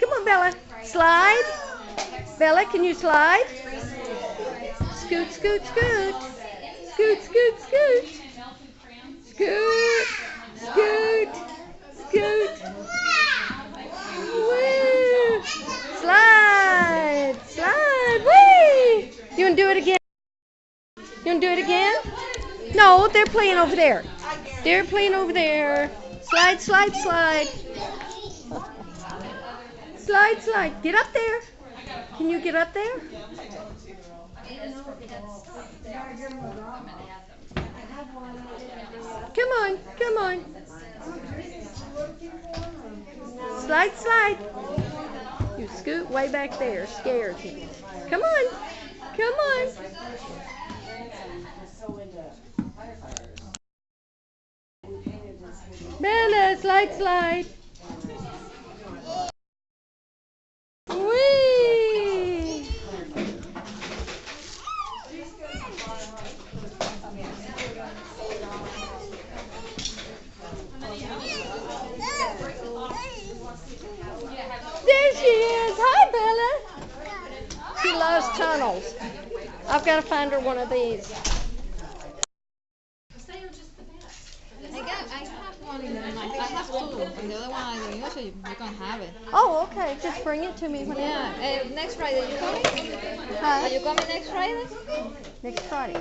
Come on, Bella. Slide. Bella, can you slide? Scoot, scoot, scoot. Scoot, scoot, scoot. Scoot, scoot, scoot. Woo. Slide, slide. Whee! You want to do it again? You want to do it again? No, they're playing over there. They're playing over there. Slide, slide, slide. Slide, slide. Get up there. Can you get up there? Come on, come on. Slide, slide. You scoot way back there. Scares me. Come on. Come on. Bella, slide, slide. Whee! There she is. Hi, Bella. She loves tunnels. I've got to find her one of these. I have one in my, I have two, and the other one I don't use, so you can have it. Oh, okay. Just bring it to me. Yeah, next Friday you coming? Huh? Are you coming next Friday? Next Friday.